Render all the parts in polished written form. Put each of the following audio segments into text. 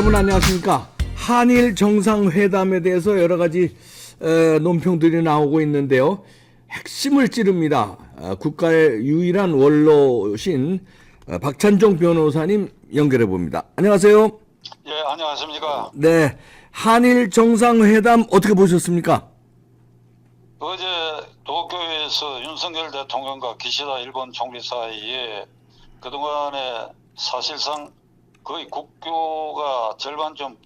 여러분 안녕하십니까. 한일 정상회담에 대해서 여러 가지 논평들이 나오고 있는데요. 핵심을 찌릅니다. 국가의 유일한 원로신 박찬종 변호사님 연결해 봅니다. 안녕하세요. 예, 안녕하십니까. 네, 한일 정상회담 어떻게 보셨습니까? 어제 도쿄에서 윤석열 대통령과 기시다 일본 총리 사이에 그동안에 사실상 거의 국교가 절반 좀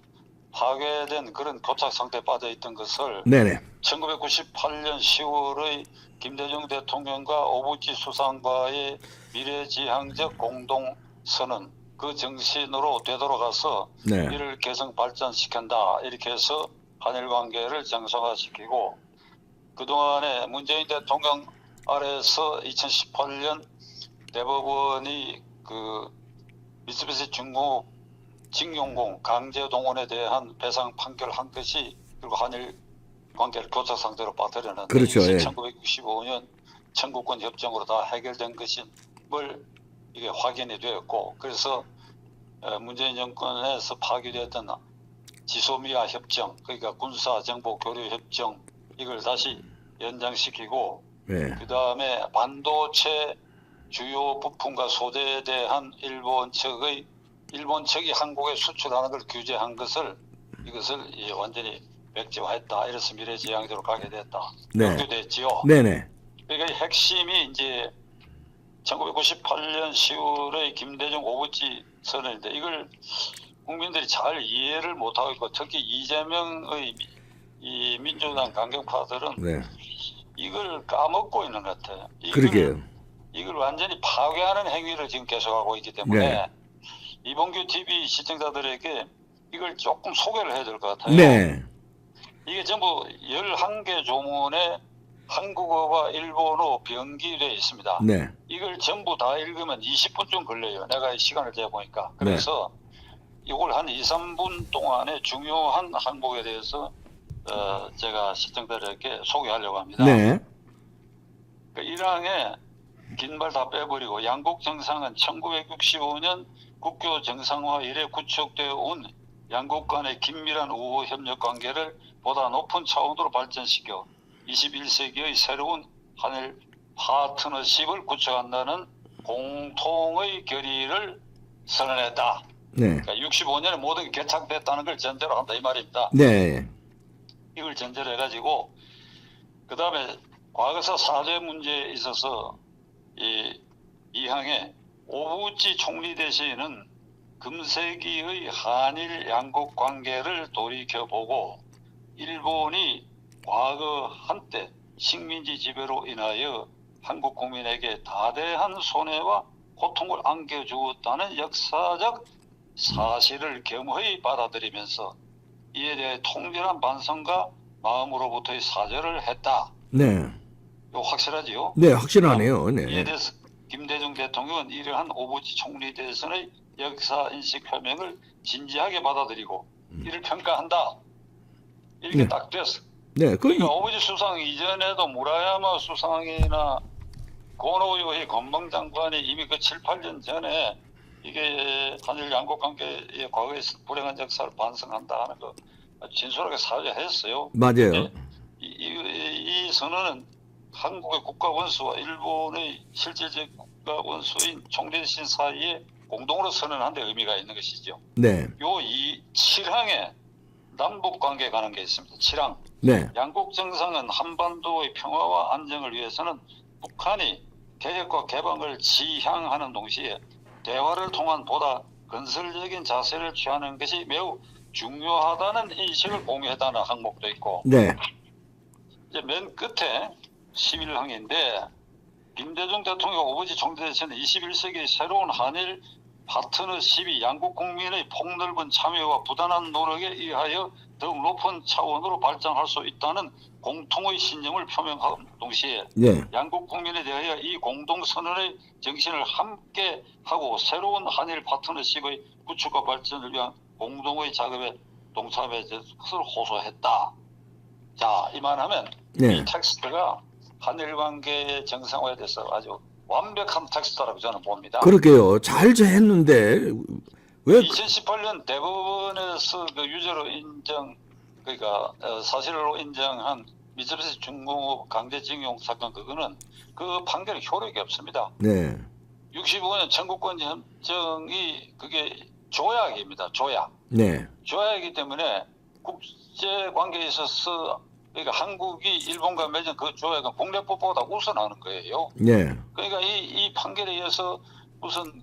파괴된 그런 교착 상태에 빠져 있던 것을 네네. 1998년 10월의 김대중 대통령과 오부치 수상과의 미래지향적 공동선언 그 정신으로 되돌아가서 네. 이를 개성 발전시킨다 이렇게 해서 한일 관계를 정상화시키고 그동안에 문재인 대통령 아래에서 2018년 대법원이 그 미쓰비시 중공업 징용공 강제 동원에 대한 배상 판결한 것이 그리고 한일 관계를 교착 상태로 빠뜨리는 그렇죠. 예. 1965년 청구권 협정으로 다 해결된 것임을 이게 확인이 되었고 그래서 문재인 정권에서 파기됐던 지소미아 협정 그러니까 군사 정보 교류 협정 이걸 다시 연장시키고 네. 그 다음에 반도체 주요 부품과 소재에 대한 일본 측이 한국에 수출하는 걸 규제한 것을 이것을 완전히 백지화했다. 이래서 미래지향적으로 가게 됐다. 네. 연구됐지요. 네네. 그러니까 핵심이 이제 1998년 10월의 김대중 오부치 선언인데 이걸 국민들이 잘 이해를 못하고 있고 특히 이재명의 이 민주당 강경파들은 네. 이걸 까먹고 있는 것 같아요. 그러게요. 이걸 완전히 파괴하는 행위를 지금 계속하고 있기 때문에 네. 이봉규 TV 시청자들에게 이걸 조금 소개를 해야 될 것 같아요. 네. 이게 전부 11개 조문에 한국어와 일본어 변기되어 있습니다. 네. 이걸 전부 다 읽으면 20분쯤 걸려요. 내가 시간을 재보니까. 그래서 이걸 한 2, 3분 동안에 중요한 항목에 대해서 제가 시청자들에게 소개하려고 합니다. 네. 그 1항에 긴 말 다 빼버리고 양국 정상은 1965년 국교 정상화 이래 구축되어 온 양국 간의 긴밀한 우호 협력 관계를 보다 높은 차원으로 발전시켜 21세기의 새로운 한일 파트너십을 구축한다는 공통의 결의를 선언했다. 네. 그러니까 65년에 모든 게 개착됐다는 걸 전제로 한다 이 말입니다. 네. 이걸 전제로 해가지고 그 다음에 과거사 사죄 문제에 있어서 이 항에 오부치 총리 대신은 금세기의 한일 양국 관계를 돌이켜보고 일본이 과거 한때 식민지 지배로 인하여 한국 국민에게 다대한 손해와 고통을 안겨주었다는 역사적 사실을 겸허히 받아들이면서 이에 대해 통렬한 반성과 마음으로부터의 사죄를 했다. 네. 이거 확실하지요? 네, 확실하네요. 이에 네. 대해서 김대중 대통령은 이러한 오부치 총리 대선의 역사인식 표명을 진지하게 받아들이고 이를 평가한다. 이렇게 네. 딱 됐어. 네. 그러니까 오부치 수상 이전에도 무라야마 수상이나 고노요의 건방장관이 이미 그 7, 8년 전에 이게 한일 양국 관계의 과거의 불행한 역사를 반성한다 하는 거 진솔하게 사죄했어요. 맞아요. 이 선언은 한국의 국가 원수와 일본의 실질적 국가 원수인 총리 대신 사이에 공동으로 선언한 데 의미가 있는 것이죠. 네. 요 이 7항에 남북 관계에 관한 게 있습니다. 7항. 네. 양국 정상은 한반도의 평화와 안정을 위해서는 북한이 개혁과 개방을 지향하는 동시에 대화를 통한 보다 건설적인 자세를 취하는 것이 매우 중요하다는 인식을 공유했다는 항목도 있고 네. 이제 맨 끝에 11항인데 김대중 대통령 오부치 총리 대신은 21세기 새로운 한일 파트너십이 양국 국민의 폭넓은 참여와 부단한 노력에 의하여 더욱 높은 차원으로 발전할 수 있다는 공통의 신념을 표명한 동시에 네. 양국 국민에 대하여 이 공동선언의 정신을 함께 하고 새로운 한일 파트너십의 구축과 발전을 위한 공동의 작업에 동참해 것을 호소했다. 자, 이만하면 네. 이 텍스트가 한일 관계의 정상화에 대해서 아주 완벽한 텍스트라고 저는 봅니다. 그러게요. 잘 했는데 왜 2018년 대법원에서 그 유죄로 인정, 그러니까 사실로 인정한 미쓰비시 중공업 강제징용 사건, 그거는 그 판결이 효력이 없습니다. 네. 65년 청구권 협정이 그게 조약입니다. 조약. 네. 조약이기 때문에 국제 관계에 있어서, 그러니까 한국이 일본과 맺은 그 조약은 국내법보다 우선하는 거예요. 네. 그러니까 이 판결에 의해서 무슨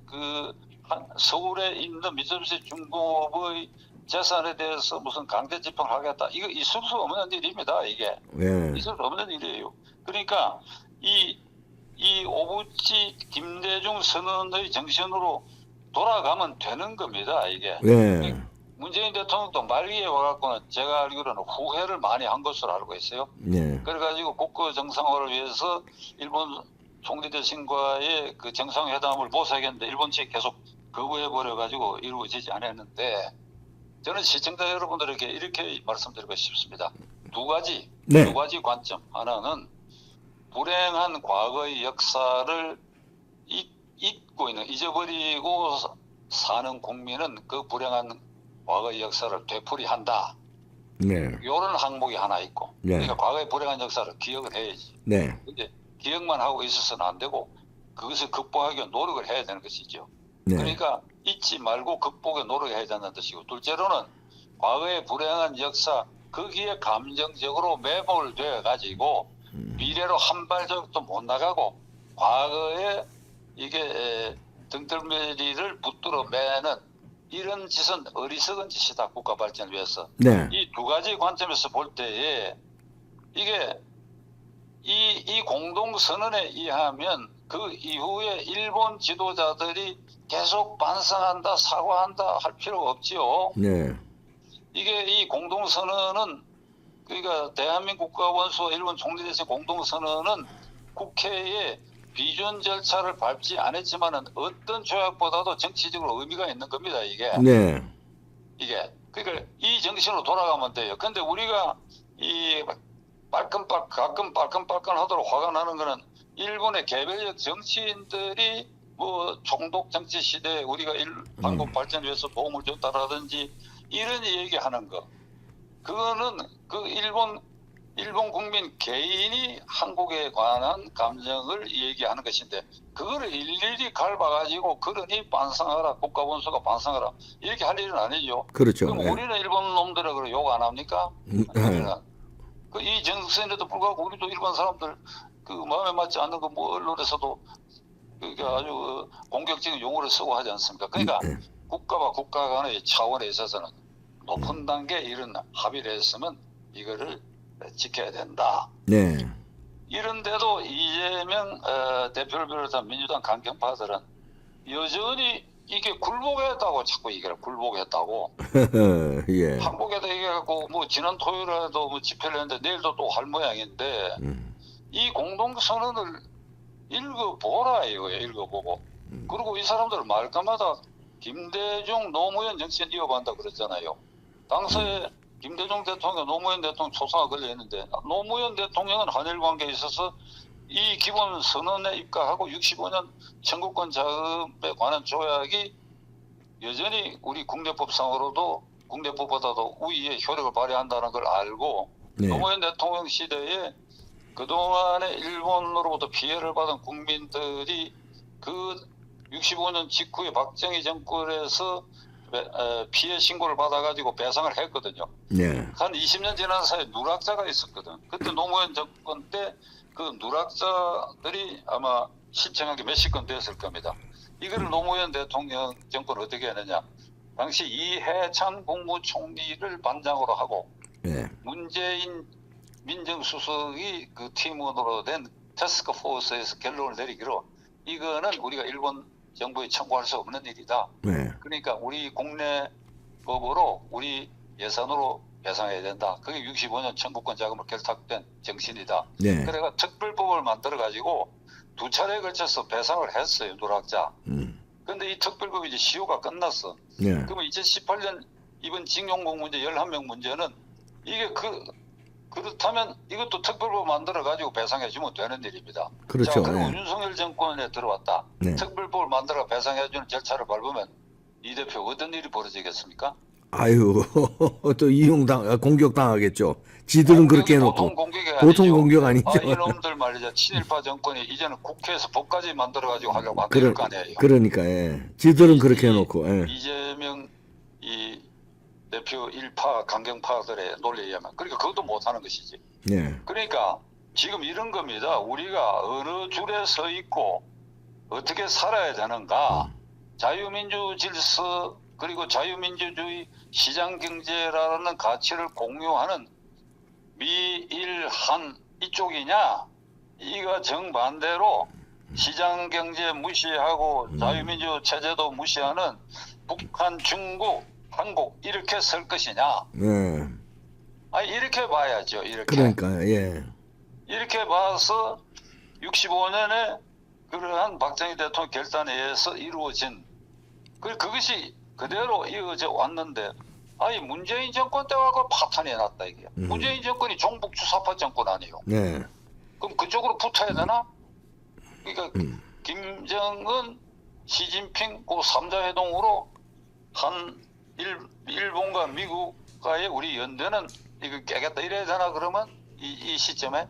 서울에 있는 미쓰비시 중공업의 재산에 대해서 무슨 강제 집행을 하겠다, 이거 있을 수 없는 일입니다. 이게 네. 있을 수 없는 일이에요. 그러니까 이 오부지 김대중 선언의 정신으로 돌아가면 되는 겁니다. 이게 네. 문재인 대통령도 말기에 와갖고는 제가 알기로는 후회를 많이 한 것으로 알고 있어요. 네. 그래가지고 국가 정상화를 위해서 일본 총리 대신과의 그 정상회담을 모색했는데 일본 측이 계속 거부해버려가지고 이루어지지 않았는데, 저는 시청자 여러분들에게 이렇게 말씀드리고 싶습니다. 두 가지 관점. 하나는 불행한 과거의 역사를 잊어버리고 사는 국민은 그 불행한 과거의 역사를 되풀이한다. 네. 이런 항목이 하나 있고, 네. 그러니까 과거의 불행한 역사를 기억을 해야지. 네. 근데 기억만 하고 있어서는 안 되고 그것을 극복하기 위해 노력을 해야 되는 것이죠. 네. 그러니까 잊지 말고 극복에 노력해야 된다는 뜻이고, 둘째로는 과거의 불행한 역사, 거기에 감정적으로 매몰되어 가지고 미래로 한 발짝도 못 나가고 과거에 이게 등들매리를 붙들어 매는 이런 짓은 어리석은 짓이다. 국가 발전을 위해서. 네. 이 두 가지 관점에서 볼 때에 이게 이 공동선언에 의하면 그 이후에 일본 지도자들이 계속 반성한다, 사과한다 할 필요가 없지요. 네. 이게 이 공동선언은, 그러니까 대한민국 국가원수와 일본 총리 대신 공동선언은 국회에 비준 절차를 밟지 않았지만은 어떤 조약보다도 정치적으로 의미가 있는 겁니다. 이게. 네. 그러니까 이 정신으로 돌아가면 돼요. 근데 우리가 가끔 빨끈빨끈하도록 화가 나는 거는 일본의 개별적 정치인들이 뭐 총독 정치 시대에 우리가 한국 발전 위해서 도움을 줬다라든지 이런 얘기하는 거, 그거는 그 일본 국민 개인이 한국에 관한 감정을 얘기하는 것인데, 그거를 일일이 밟아가지고 그러니 반성하라, 국가원수가 반성하라, 이렇게 할 일은 아니죠. 그렇죠. 그럼 네. 우리는 일본 놈들을 욕 안 합니까? 네. 이 정세인데도 불구하고 우리도 일본 사람들 그 마음에 맞지 않는 거 뭐 언론에서도 그게 아주 공격적인 용어를 쓰고 하지 않습니까? 그러니까 국가와 국가 간의 차원에 있어서는 높은 단계 이런 합의를 했으면 이거를 지켜야 된다. 네. 이런데도 이재명 대표를 비롯한 민주당 강경파들은 여전히 이게 굴복했다고 자꾸 얘기를, 굴복했다고. 예. 항복에다 얘기하고 뭐 지난 토요일에도 뭐 집회를 했는데 내일도 또 할 모양인데, 이 공동선언을 읽어보라 이거예요. 읽어보고. 그리고 이 사람들은 말까마다 김대중 노무현 정신 이어간다 그랬잖아요. 당시에 김대중 대통령, 노무현 대통령 초상화 걸려있는데, 노무현 대통령은 한일 관계에 있어서 이 기본 선언에 입각하고 65년 청구권 자금에 관한 조약이 여전히 우리 국내법상으로도 국내법보다도 우위의 효력을 발휘한다는 걸 알고, 네. 노무현 대통령 시대에 그동안에 일본으로부터 피해를 받은 국민들이 그 65년 직후에 박정희 정권에서 피해 신고를 받아가지고 배상을 했거든요. 네. 한 20년 지난 사이에 누락자가 있었거든. 그때 노무현 정권 때 그 누락자들이 아마 신청한 게 몇십 건 됐을 겁니다. 이거를 노무현 대통령 정권 어떻게 했느냐. 당시 이해찬 국무총리를 반장으로 하고, 네. 문재인 민정수석이 그 팀원으로 된 태스크포스에서 결론을 내리기로, 이거는 우리가 일본 정부에 청구할 수 없는 일이다. 네. 그러니까 우리 국내 법으로 우리 예산으로 배상해야 된다. 그게 65년 청구권 자금으로 결탁된 정신이다. 네. 그래가 특별법을 만들어 가지고 두 차례에 걸쳐서 배상을 했어요, 누락자. 근데 이 특별법이 이제 시효가 끝났어. 네. 그러면 2018년 이번 징용공 문제 11명 문제는 이게 그렇다면 이것도 특별법 만들어 가지고 배상해 주면 되는 일입니다. 그렇죠. 자, 그리고 네. 윤석열 정권에 들어왔다. 네. 특별법을 만들어 배상해 주는 절차를 밟으면 이 대표 어떤 일이 벌어지겠습니까? 아유, 또 공격당하겠죠. 지들은 그렇게 보통 해놓고. 공격이 보통 아니죠. 공격 아니죠. 이놈들 말이죠. 친일파 정권이 이제는 국회에서 법까지 만들어가지고 하려고 하는 그럴 거 아니에요. 그러니까, 예. 지들은 그렇게 해놓고, 예. 이재명 이 대표 일파 강경파들의 논리에 의하면 그러니까 그것도 못하는 것이지. 예. 그러니까 지금 이런 겁니다. 우리가 어느 줄에 서 있고 어떻게 살아야 되는가. 자유민주 질서 그리고 자유민주주의 시장경제라는 가치를 공유하는 미일한 이쪽이냐, 이가 정반대로 시장경제 무시하고 자유민주 체제도 무시하는 북한, 중국, 한국 이렇게 설 것이냐. 예. 아니 이렇게 봐야죠. 이렇게. 그러니까, 예. 이렇게 봐서 65년에 그러한 박정희 대통령 결단에 의해서 이루어진 그것이 그대로 이어져 왔는데, 아니 문재인 정권 때 와서 파탄이 났다 이게. 문재인 정권이 종북 주사파 정권 아니에요. 네. 그럼 그쪽으로 붙어야 되나? 그러니까 김정은, 시진핑 그 3자 회동으로 한 일본과 미국과의 우리 연대는 이거 깨겠다 이래야 되나 그러면 이 시점에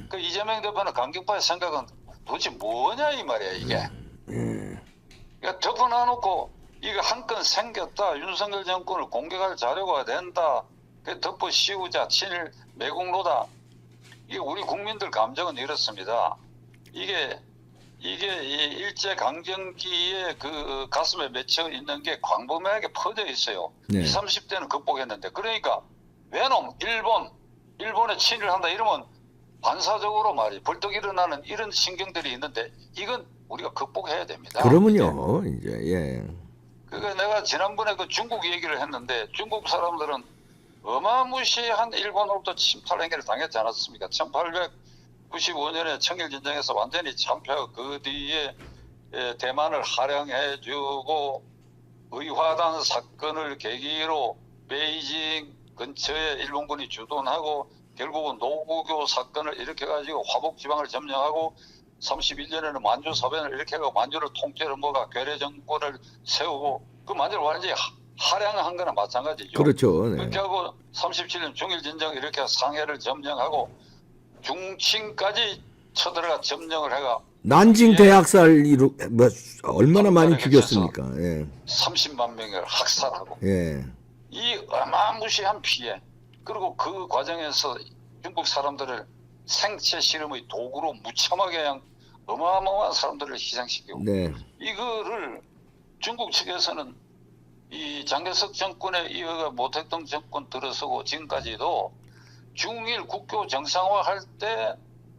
그 이재명 대표는 강경파의 생각은 도대체 뭐냐 이 말이야 이게. 그러니까 덮어놔놓고 이거 한 건 생겼다. 윤석열 정권을 공격할 자료가 된다. 그 덮어 씌우자. 친일 매국노다. 이게 우리 국민들 감정은 이렇습니다. 이게 이 일제 강점기에 그 가슴에 맺혀 있는 게 광범위하게 퍼져 있어요. 네. 20, 30대는 극복했는데 그러니까 외놈 일본에 친일한다 이러면 반사적으로 말이 벌떡 일어나는 이런 신경들이 있는데 이건 우리가 극복해야 됩니다. 그러면요, 이제, 예. 그러니까 내가 지난번에 그 중국 얘기를 했는데 중국 사람들은 어마무시한 일본으로부터 침탈 행위를 당했지 않았습니까? 1895년에 청일전쟁에서 완전히 참패하고 그 뒤에 대만을 할양해주고 의화단 사건을 계기로 베이징 근처에 일본군이 주둔하고 결국은 노구교 사건을 일으켜가지고 화북지방을 점령하고 31년에는 만주 사변을 일으켜가지고 만주를 통째로 먹어 괴뢰 정권을 세우고 그 만주를 완전히 할양한 거나 마찬가지죠. 그렇죠. 네. 그렇게 하고 37년 중일전쟁 이렇게 상해를 점령하고 중칭까지 쳐들어가 점령을 해가 난징 대학살 얼마나 많이 죽였습니까? 예. 30만 명을 학살하고 예. 이 어마무시한 피해 그리고 그 과정에서 중국 사람들을 생체 실험의 도구로 무참하게 그냥 어마어마한 사람들을 희생시키고 네. 이거를 중국 측에서는 이 장개석 정권에 이어가 모택동 정권 들어서고 지금까지도 중일 국교 정상화 할 때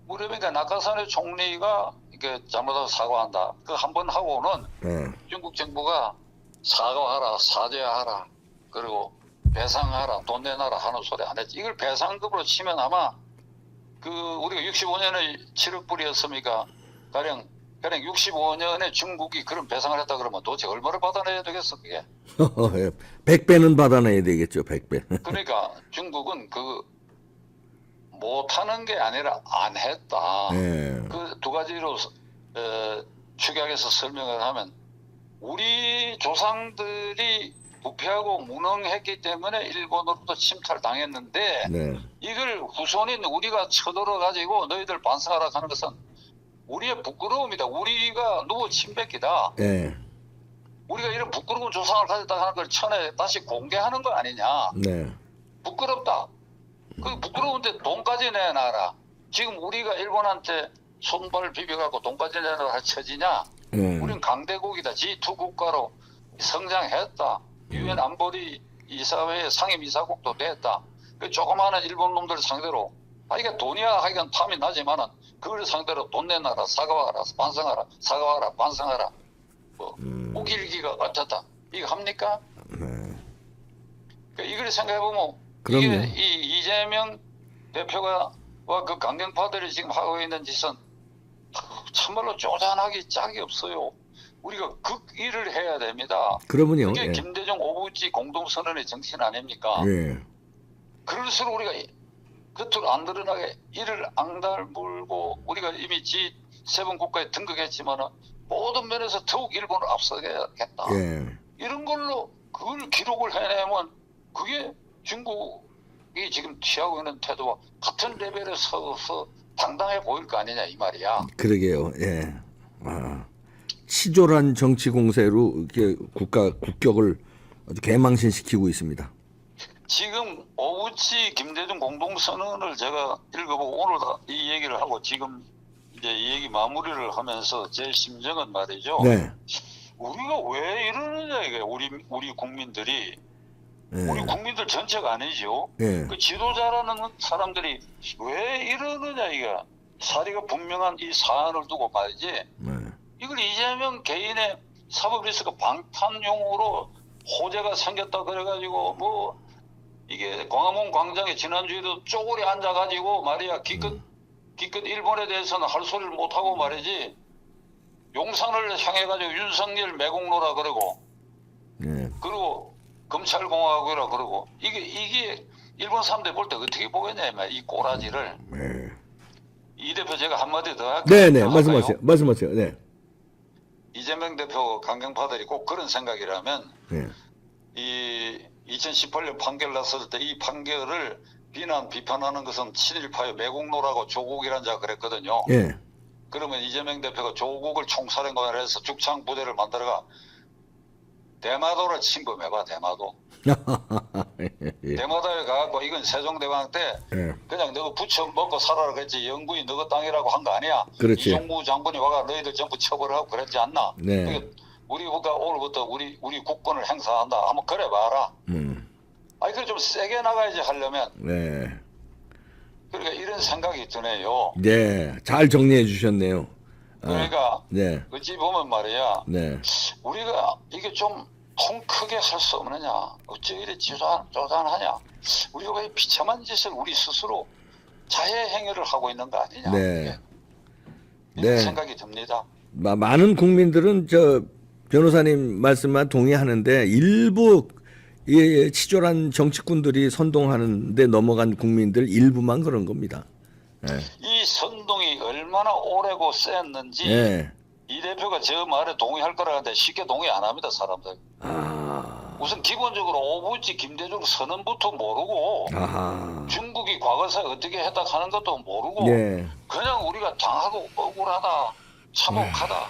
무렵이니까 낙하산의 총리가 이렇게 잘못하고 사과한다. 그 한 번 하고는 네. 중국 정부가 사과하라, 사죄하라, 그리고 배상하라, 돈 내놔라 하는 소리 안 했지. 이걸 배상급으로 치면 아마 그 우리가 65년에 7억 불이었습니까? 가령 65년에 중국이 그런 배상을 했다 그러면 도대체 얼마를 받아내야 되겠어 그게? 100배는 받아내야 되겠죠. 100배. 그러니까 중국은 그 못하는 게 아니라 안 했다. 네. 그 두 가지로 축약해서 설명을 하면 우리 조상들이 부패하고 무능했기 때문에 일본으로부터 침탈당했는데 네. 이걸 후손인 우리가 쳐들어 가지고 너희들 반성하라 하는 것은 우리의 부끄러움이다. 우리가 누구 침뱉기다. 네. 우리가 이런 부끄러운 조상을 가졌다 하는 걸 천에 다시 공개하는 거 아니냐. 네. 부끄럽다. 그 부끄러운데 돈까지 내놔라. 지금 우리가 일본한테 손발 비벼갖고 돈까지 내놔라 할 처지냐. 우린 강대국이다. G2 국가로 성장했다. 유엔 안보리 이사회 상임이사국도 됐다. 그 조그마한 일본 놈들 상대로 이게 돈이야 하여간 탐이 나지만은 그걸 상대로 돈 내놔라, 사과하라, 반성하라, 사과하라, 반성하라. 뭐 우길기가 어쩌다 이거 합니까? 그러니까 이걸 생각해 보면 이게 이 이재명 대표가 와 그 강경파들이 지금 하고 있는 짓은 참말로 쪼잔하기 짝이 없어요. 우리가 극일을 해야 됩니다. 그러면요. 그게 예. 김대중 오부지 공동선언의 정신 아닙니까? 예. 그럴수록 우리가 겉으로 안 드러나게 이를 앙달물고 우리가 이미 G7 국가에 등극했지만 모든 면에서 더욱 일본을 앞서야겠다. 예. 이런 걸로 그걸 기록을 해내면 그게 중국이 지금 취하고 있는 태도와 같은 레벨에 서서 당당해 보일 거 아니냐 이 말이야. 그러게요. 예. 아, 치졸한 정치 공세로 이렇게 국격을 아주 개망신시키고 있습니다. 지금 오부치 김대중 공동선언을 제가 읽어보고 오늘 이 얘기를 하고 지금 이제 이 얘기 마무리를 하면서 제 심정은 말이죠. 네. 우리가 왜 이러느냐 이게 우리 국민들이 우리 국민들 전체가 아니죠. 예. 그 지도자라는 사람들이 왜 이러느냐 이게 사리가 분명한 이 사안을 두고 말이지. 네. 이걸 이재명 개인의 사법 리스크 방탄용으로 호재가 생겼다 그래가지고 뭐 이게 광화문 광장에 지난주에도 쪼그리 앉아가지고 말이야 기껏 일본에 대해서는 할 소리를 못하고 말이지 용산을 향해가지고 윤석열 매국노라 그러고 예. 그리고 검찰공화국이라 그러고 이게 일본 사람들 볼 때 어떻게 보겠냐 이 꼬라지를. 네. 이 대표 제가 한마디 더 할까요? 네네 말씀하세요. 네. 이재명 대표 강경파들이 꼭 그런 생각이라면 네. 이 2018년 판결 났을 때 이 판결을 비판하는 것은 친일파요 매국노라고 조국이란 자가 그랬거든요. 예. 그러면 이재명 대표가 조국을 총사령관을 해서 죽창 부대를 만들어가 대마도를 침범해봐. 대마도. 예. 대마도에 가갖고 이건 세종대왕 때 예. 그냥 너가 부쳐 먹고 살아라 그랬지 영구히 너가 땅이라고 한 거 아니야. 그렇지. 이종구 장군이 와가 너희들 전부 처벌하고 그랬지 않나. 네. 그러니까 우리가 오늘부터 우리 국권을 행사한다. 한번 그래 봐라. 아니 그래 좀 세게 나가야지 하려면. 네. 그러니까 이런 생각이 드네요. 네. 잘 정리해 주셨네요. 그러니까 네. 어찌 보면 말이야. 네. 우리가 이게 좀 통 크게 할 수 없느냐. 어찌 이래 조단하냐. 우리가 왜 비참한 짓을 우리 스스로 자해 행위를 하고 있는 거 아니냐. 네. 이런 네. 생각이 듭니다. 많은 국민들은 저 변호사님 말씀만 동의하는데 일부 이 치졸한 정치꾼들이 선동하는데 넘어간 국민들 일부만 그런 겁니다. 네. 이 선동이 얼마나 오래고 셌는지 네. 이 대표가 저 말에 동의할 거라는데 쉽게 동의 안 합니다. 사람들. 우선 기본적으로 오부지 김대중 선언부터 모르고 중국이 과거사에 어떻게 했다 하는 것도 모르고 네. 그냥 우리가 당하고 억울하다 참혹하다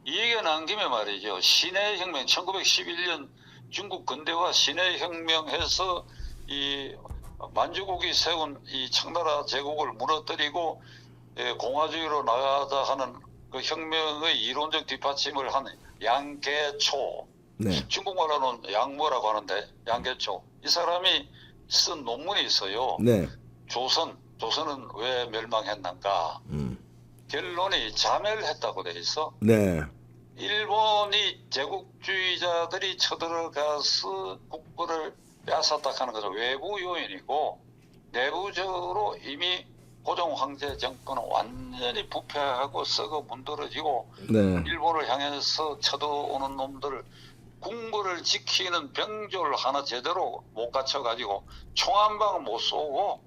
이 얘기가 나온 김에 말이죠. 신해혁명 1911년 중국 근대화 신해혁명해서 이 만주국이 세운 이 청나라 제국을 무너뜨리고 공화주의로 나가자 하는 그 혁명의 이론적 뒷받침을 한 양계초. 네. 중국말로는 양모라고 하는데 양계초. 이 사람이 쓴 논문이 있어요. 네. 조선은 왜 멸망했는가. 결론이 자멸을 했다고 돼 있어. 네. 일본이 제국주의자들이 쳐들어가서 국부를 빼앗았다 하는 것은 외부 요인이고 내부적으로 이미 고종 황제 정권은 완전히 부패하고 썩어 문드러지고 네. 일본을 향해서 쳐들어오는 놈들 국무를 지키는 병조를 하나 제대로 못 갖춰가지고 총 한 방을 못 쏘고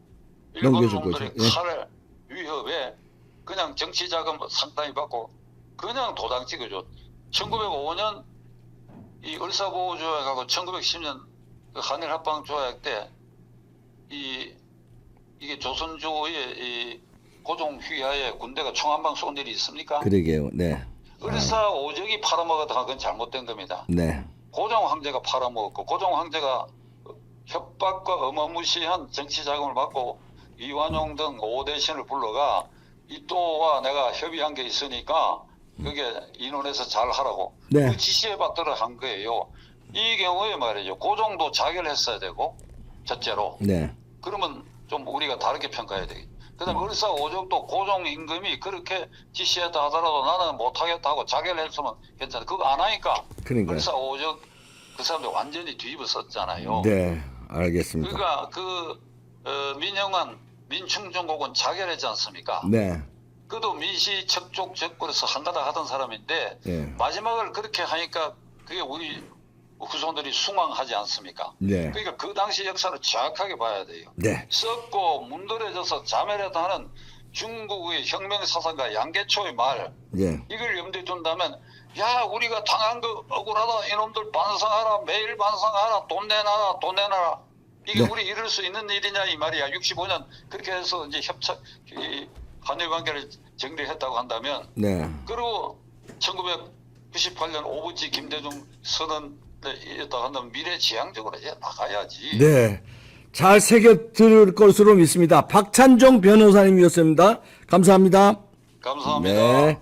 일본 넘겨준 놈들이 거죠. 예. 칼을 위협에 그냥 정치 자금 상당히 받고 그냥 도장 찍어줘. 1905년 이 을사보호조약하고 1910년 그 한일 합방 조약 때 이게 조선조의 이 고종 휘하에 군대가 총 한 방 쏜 일이 있습니까? 그러게요. 네. 을사오적이 팔아먹었다가 그건 잘못된 겁니다. 네. 고종 황제가 팔아먹었고 고종 황제가 협박과 어마무시한 정치 자금을 받고 이완용 등 오대신을 불러가 이 또와 내가 협의한 게 있으니까 그게 인원에서 잘 하라고 네. 그 지시에 받들어 한 거예요. 이 경우에 말이죠. 고종도 자결했어야 되고 첫째로 네. 그러면 좀 우리가 다르게 평가해야 되겠죠. 그다음에 을사오적도 고종 임금이 그렇게 지시했다 하더라도 나는 못하겠다 하고 자결했으면 괜찮아. 그거 안 하니까 그러니까요. 을사오적 그 사람들 완전히 뒤집어 썼잖아요. 네. 알겠습니다. 그러니까 민영환 민충정국은 자결했지 않습니까? 네. 그도 민시 척족 적골에서 한가닥 하던 사람인데 네. 마지막을 그렇게 하니까 그게 우리 후손들이 숭앙하지 않습니까? 네. 그러니까 그 당시 역사를 정확하게 봐야 돼요. 네. 썩고 문드러져서 자멸했다 하는 중국의 혁명 사상가 양계초의 말 네. 이걸 염두에 둔다면 야, 우리가 당한 거 억울하다. 이놈들 반성하라. 매일 반성하라. 돈 내놔라. 돈 내놔라. 이게 네. 우리 이럴 수 있는 일이냐 이 말이야. 65년 그렇게 해서 이제 이 한일 관계를 정리했다고 한다면, 네. 그리고 1998년 오부지 김대중 선언이었다고 한다면 미래지향적으로 이제 나가야지. 네. 잘 새겨 들을 것으로 믿습니다. 박찬종 변호사님이었습니다. 감사합니다. 감사합니다. 네.